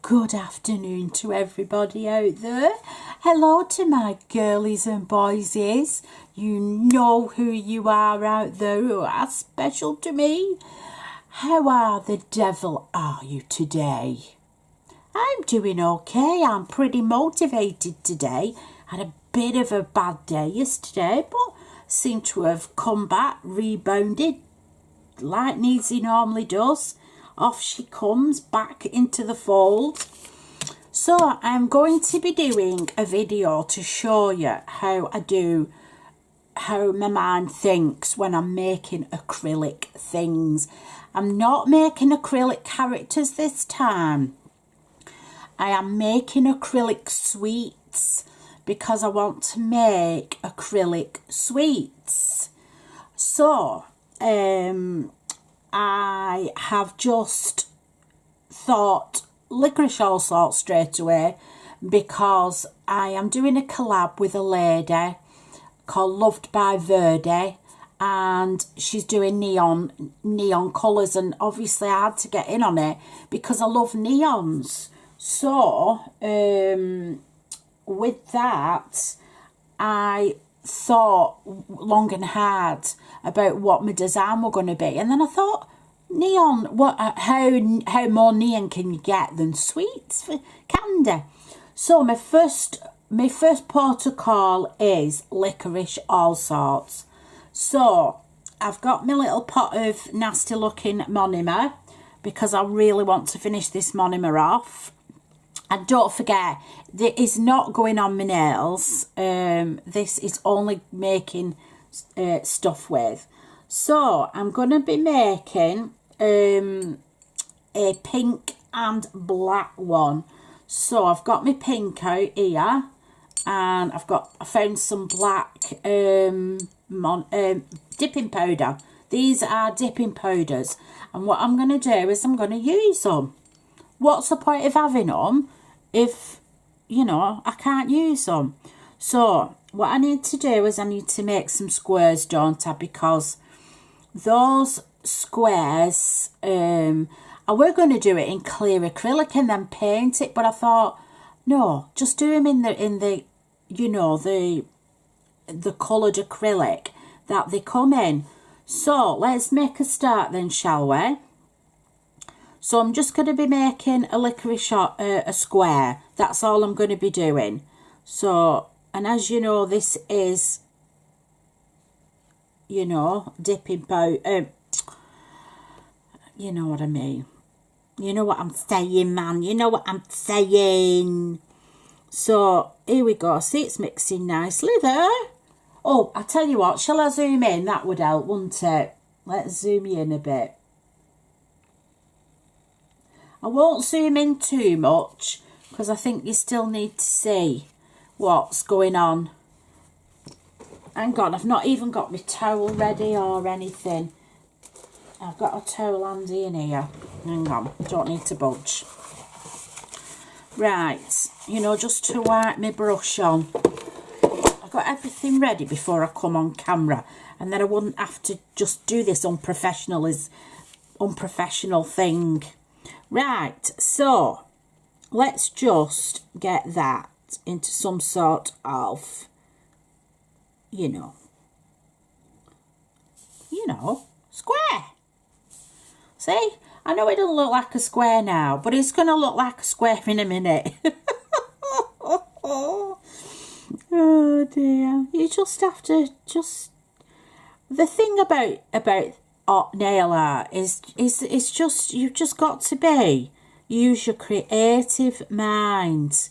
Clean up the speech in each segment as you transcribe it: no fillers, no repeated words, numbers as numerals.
Good afternoon to everybody out there. Hello to my girlies and boyzees. You know who you are out there who are special to me. How are the devil are you today? I'm doing okay. I'm pretty motivated today. Had a bit of a bad day yesterday, but seem to have come back, rebounded like Neezy normally does. Off she comes back into the fold. So I'm going to be doing a video to show you how my mind thinks when I'm making acrylic things. I'm not making acrylic characters this time. I am making acrylic sweets because I want to make acrylic sweets. So I have just thought licorice all sorts straight away because I am doing a collab with a lady called Loved by Verde, and she's doing neon colours, and obviously I had to get in on it because I love neons. So with that, I thought long and hard about what my design were going to be, and then I thought, neon, how more neon can you get than sweets for candy? So my first protocol is licorice all sorts. So I've got my little pot of nasty looking monomer because I really want to finish this monomer off. And don't forget, this is not going on my nails. This is only making stuff with. So I'm going to be making a pink and black one. So I've got my pink out here, and I found some black dipping powder. These are dipping powders, and what I'm going to do is I'm going to use them. What's the point of having them if, you know, I can't use them? So what I need to do is I need to make some squares, don't I? Because those squares, I were going to do it in clear acrylic and then paint it, but I thought, no, just do them in the you know, the coloured acrylic that they come in. So let's make a start then, shall we? So I'm just going to be making a licorice a square. That's all I'm going to be doing. So, and as you know, this is, you know, dipping powder. You know what I mean. You know what I'm saying, man. You know what I'm saying. So here we go. See, it's mixing nicely there. Oh, I tell you what, shall I zoom in? That would help, wouldn't it? Let's zoom you in a bit. I won't zoom in too much because I think you still need to see what's going on. Hang on, I've not even got my towel ready or anything. I've got a towel handy in here. Hang on, don't need to budge. Right, you know, just to wipe my brush on. I've got everything ready before I come on camera, and then I wouldn't have to just do this unprofessional thing. Right, so let's just get that into some sort of, you know, square. See, I know it doesn't look like a square now, but it's going to look like a square in a minute. Oh dear, you just have to the thing about nail art is just, you've just got to use your creative mind.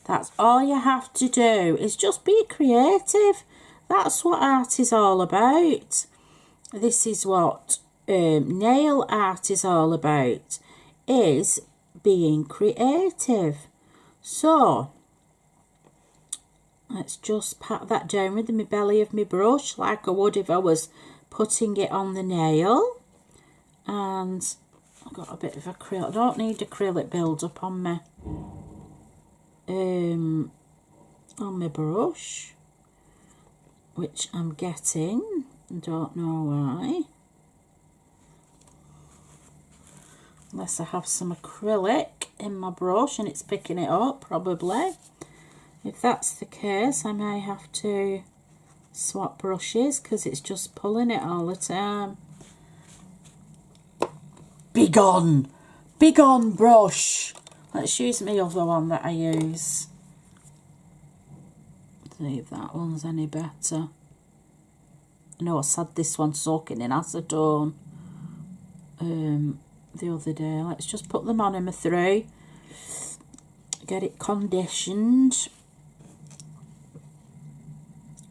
That's all you have to do, is just be creative. That's what art is all about. This is what nail art is all about, is being creative. So let's just pat that down with the belly of my brush like I would if I was putting it on the nail. And I've got a bit of acrylic. I don't need acrylic build up on my brush, which I'm getting. I don't know why. Unless I have some acrylic. in my brush and it's picking it up, probably. If that's the case, I may have to swap brushes because it's just pulling it all the time. Be gone! Be gone, brush! Let's use my other one that I use. See if that one's any better. I know I said this one soaking in acetone the other day. Let's just put them on in my through. Get it conditioned.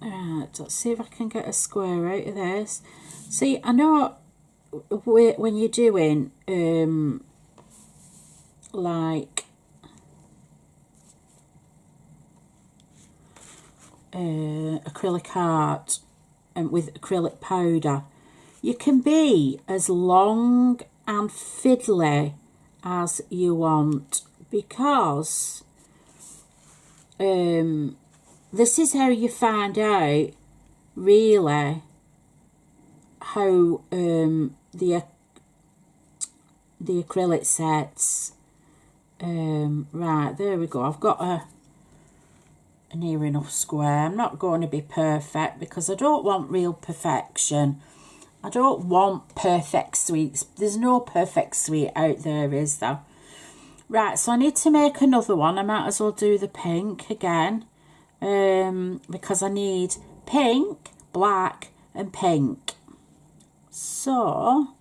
Right, let's see if I can get a square out of this. See, I know when you're doing like acrylic art and with acrylic powder, you can be as long and fiddly as you want, because this is how you find out really how the acrylic sets. Right, there we go. I've got a near enough square. I'm not going to be perfect because I don't want real perfection. I don't want perfect sweets. There's no perfect sweet out there, is there? Right, so I need to make another one. I might as well do the pink again, because I need pink, black and pink. So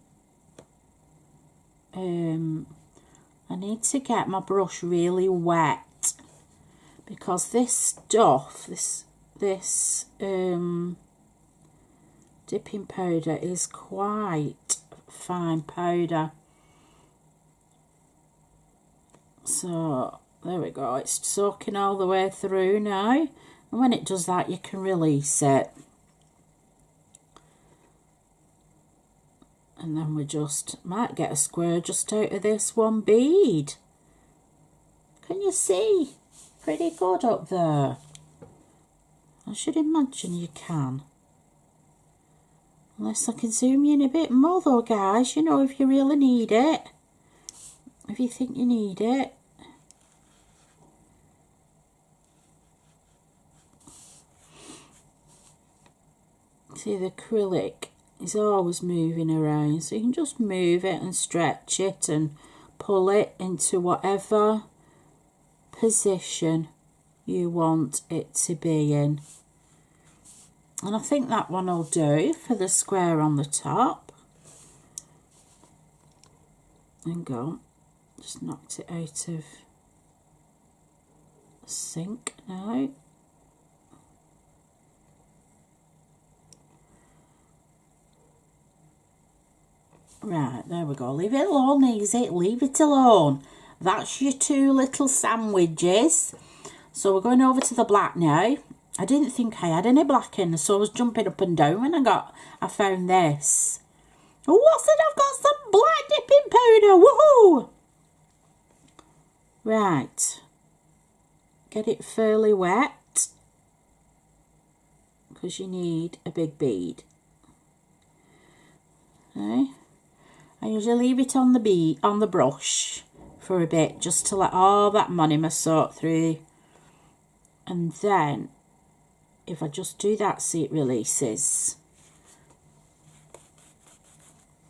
I need to get my brush really wet, because this stuff, this dipping powder is quite fine powder. So there we go, it's soaking all the way through now, and when it does that you can release it, and then we just might get a square just out of this one bead. Can you see? Pretty good up there. I should imagine you can. Unless I can zoom in a bit more though, guys, you know, if you really need it. If you think you need it. See, the acrylic is always moving around, so you can just move it and stretch it and pull it into whatever position you want it to be in. And I think that one will do for the square on the top. And go, just knocked it out of the sink now. Right, there we go. Leave it alone, easy. Leave it alone. That's your two little sandwiches. So we're going over to the black now. I didn't think I had any black in, so I was jumping up and down when I found this. Oh, what's it? I've got some black dipping powder. Woohoo! Right. Get it fairly wet, because you need a big bead. Okay. I usually leave it on the brush for a bit, just to let all that monomer soak through, and then if I just do that, see, it releases.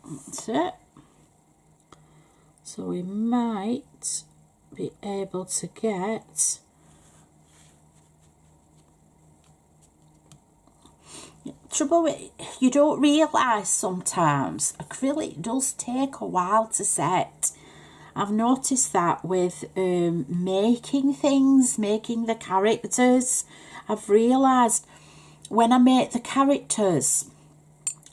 That's it. So we might be able to get trouble with, you don't realise sometimes acrylic does take a while to set. I've noticed that with making things, making the characters. I've realised when I make the characters,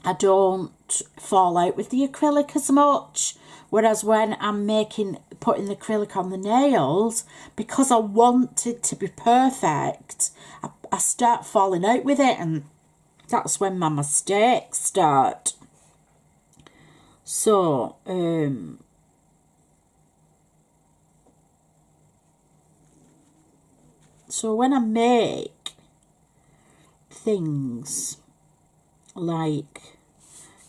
I don't fall out with the acrylic as much. Whereas when I'm putting the acrylic on the nails, because I want it to be perfect, I start falling out with it, and that's when my mistakes start. So, so when I make things like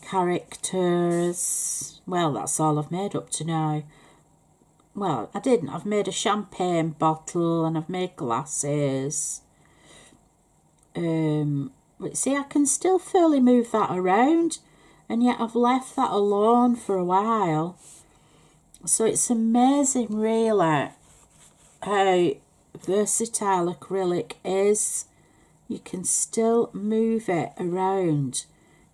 characters, well, that's all I've made up to now. well, I didn't. I've made a champagne bottle and I've made glasses. But see, I can still fully move that around, and yet I've left that alone for a while. So it's amazing, really, how versatile acrylic is. You can still move it around,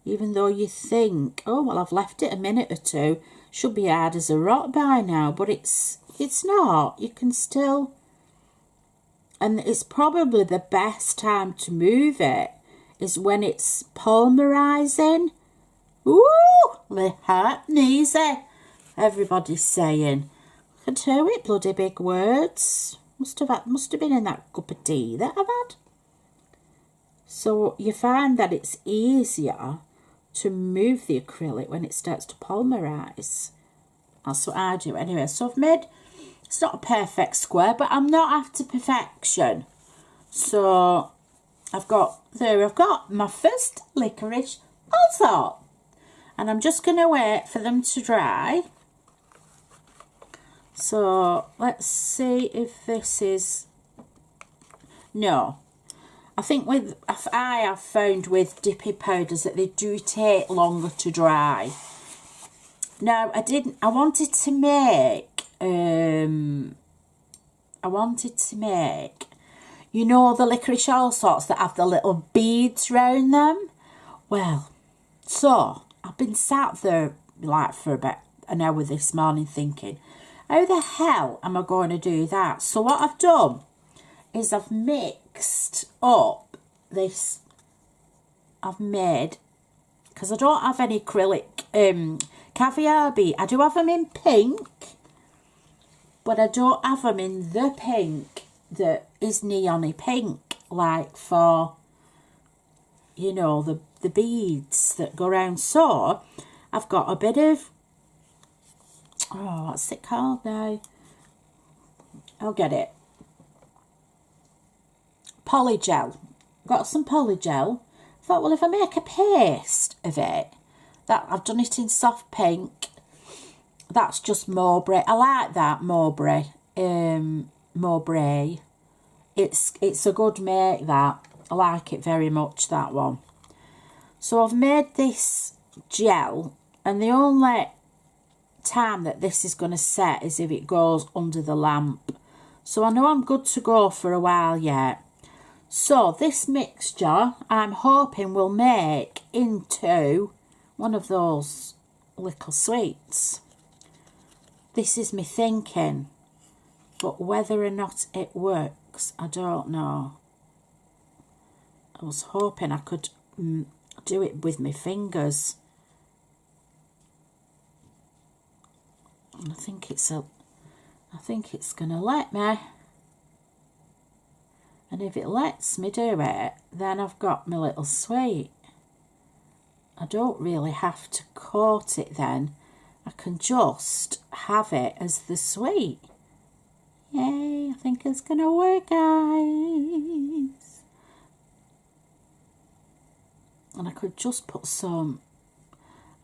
even though you think, oh, well, I've left it a minute or two, should be hard as a rock by now, but it's not. You can still, and it's probably the best time to move it is when it's polymerizing. Ooh, the heart easy, everybody's saying. I can hear it, bloody big words. Must have been in that cup of tea that I've had. So you find that it's easier to move the acrylic when it starts to polymerize. That's what I do anyway. So I've made, it's not a perfect square, but I'm not after perfection. So I've got my first licorice also. And I'm just going to wait for them to dry. So let's see if this is, no. I think I have found with dipping powders that they do take longer to dry. Now, I wanted to make, you know, the licorice all sorts that have the little beads round them. Well, so I've been sat there like for about an hour this morning thinking, how the hell am I going to do that? So what I've done is I've mixed up this, I've made, because I don't have any acrylic caviar bead. I do have them in pink, but I don't have them in the pink that is neon-y pink, like for, you know, the beads that go around. So I've got a bit of, oh, what's it called now? I'll get it. Polygel. Got some polygel. Thought, well, if I make a paste of it, that I've done it in soft pink. That's just Mowbray. I like that Mowbray. Mowbray. It's a good make, that. I like it very much, that one. So I've made this gel, and the only time that this is going to set is if it goes under the lamp. So I know I'm good to go for a while yet. So this mixture I'm hoping will make into one of those little sweets. This is me thinking, but whether or not it works, I don't know. I was hoping I could do it with my fingers. And I think it's gonna let me. And if it lets me do it, then I've got my little sweet. I don't really have to coat it then. I can just have it as the sweet. Yay, I think it's going to work, guys. And I could just put some.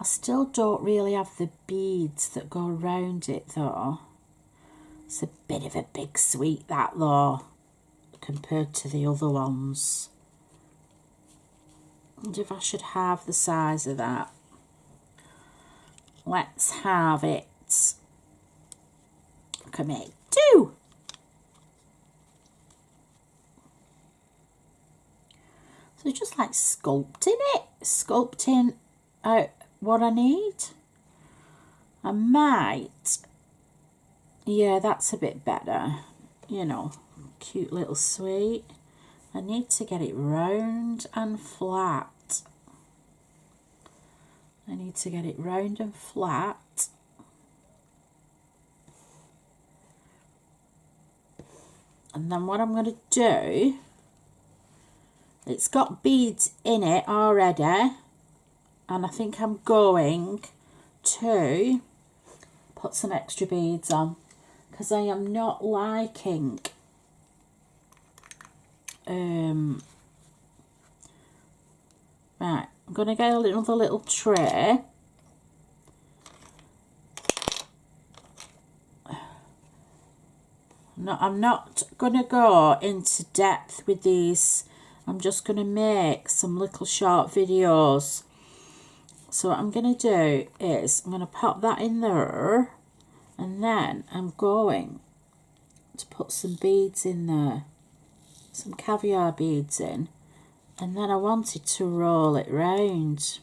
I still don't really have the beads that go around it, though. It's a bit of a big sweet, that, though, compared to the other ones. I wonder if I should have the size of that. Let's have it. I can make 2. So just like sculpting it, sculpting out what I need. I might, yeah, that's a bit better, you know, cute little sweet. I need to get it round and flat. I need to get it round and flat. And then what I'm going to do, it's got beads in it already, and I think I'm going to put some extra beads on, because I am not liking right, I'm going to get another little tray. I'm not going to go into depth with these. I'm just going to make some little short videos. So what I'm going to do is I'm going to pop that in there, and then I'm going to put some beads in there, some caviar beads in, and then I wanted to roll it round.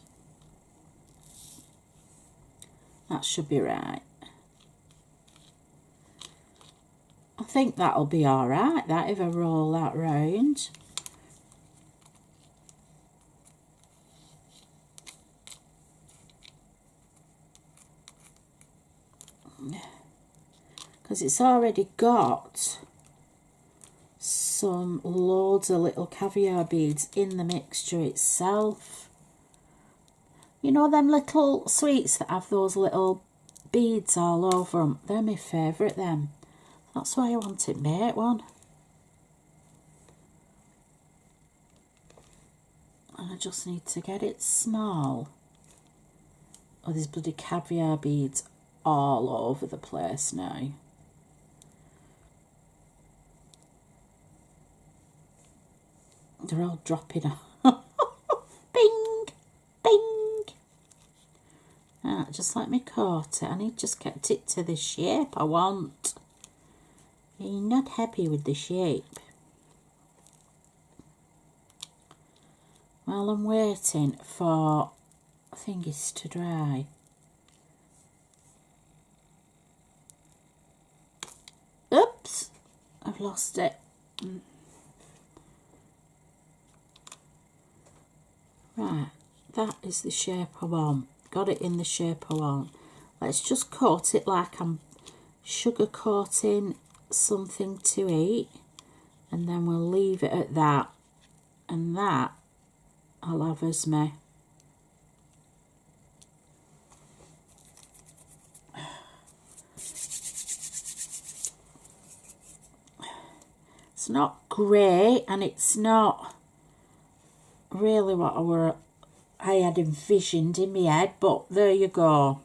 That should be right. I think that'll be alright, that, if I roll that round. Because it's already got some loads of little caviar beads in the mixture itself. You know them little sweets that have those little beads all over them? They're my favourite, them. That's why I want to make one. And I just need to get it small. Oh, there's bloody caviar beads all over the place now. They're all dropping off. Bing! Bing! Ah, just let me cut it. I need just get it to the shape I want. You're not happy with the shape. While I'm waiting for thingies to dry. Oops! I've lost it. Right, that is the shape I want. Got it in the shape I want. Let's just coat it like I'm sugar coating something to eat, and then we'll leave it at that, and that I'll have as me. It's not grey, and it's not really what I had envisioned in my head, but there you go.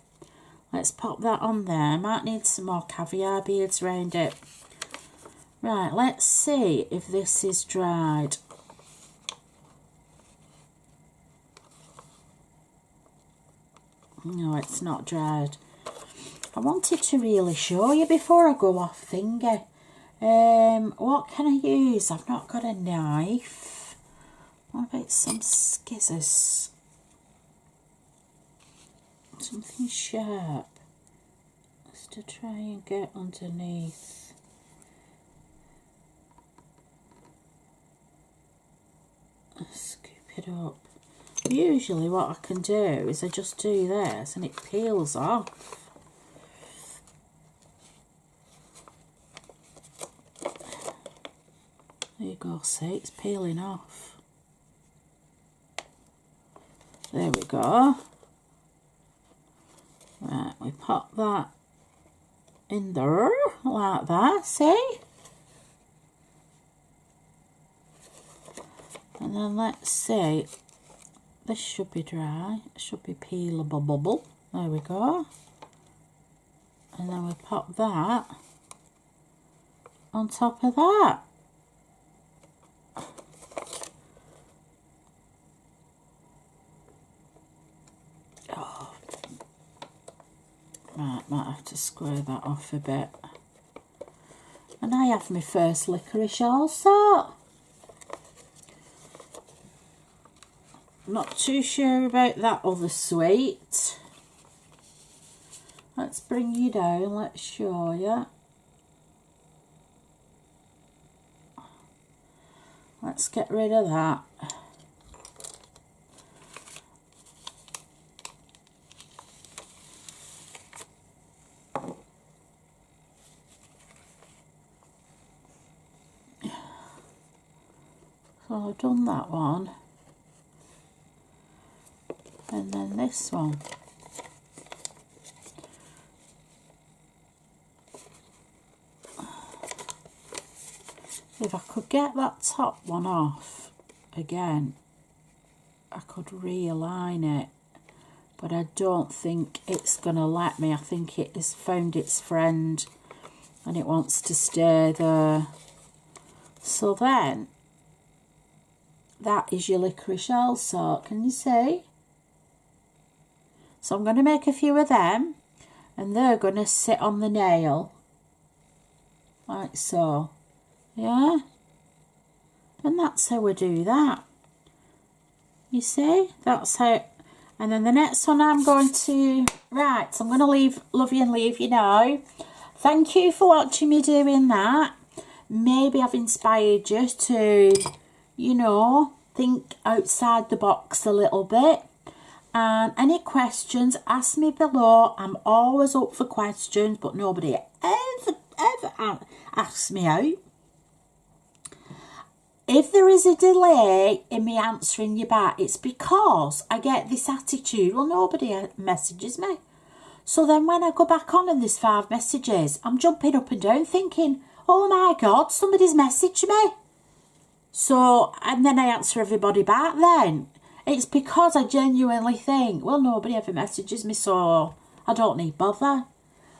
Let's pop that on there. I might need some more caviar beads around it. Right, let's see if this is dried. No, it's not dried. I wanted to really show you before I go off thingy. What can I use? I've not got a knife. What about some scissors? Something sharp. Just to try and get underneath. Scoop it up. Usually what I can do is I just do this and it peels off. There you go, see, it's peeling off. There we go. Right, we pop that in there like that, see? And then let's see, this should be dry, it should be peelable bubble. There we go. And then we pop that on top of that. Oh. Right, might have to square that off a bit. And I have my first licorice also. Not too sure about that other sweet. Let's bring you down, let's show you. Let's get rid of that. So I've done that one. And then this one. If I could get that top one off again, I could realign it, but I don't think it's going to let me. I think it has found its friend and it wants to stay there. So then, that is your licorice also, can you see? So I'm going to make a few of them, and they're going to sit on the nail, like so, yeah? And that's how we do that. You see, that's how. And then the next one I'm going to, right, so I'm going to love you and leave you now. Thank you for watching me doing that. Maybe I've inspired you to, you know, think outside the box a little bit. And any questions, ask me below. I'm always up for questions, but nobody ever asks me out. If there is a delay in me answering you back, it's because I get this attitude, well, nobody messages me. So then when I go back on and there's 5 messages, I'm jumping up and down thinking, oh my God, somebody's messaged me. So, and then I answer everybody back then. It's because I genuinely think, well, nobody ever messages me, so I don't need bother.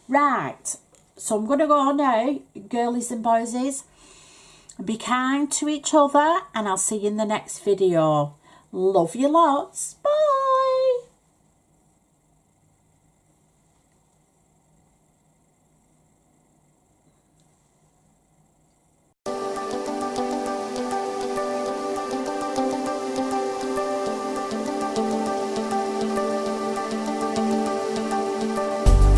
Right, so I'm going to go now, girlies and boysies. Be kind to each other, and I'll see you in the next video. Love you lots. Bye.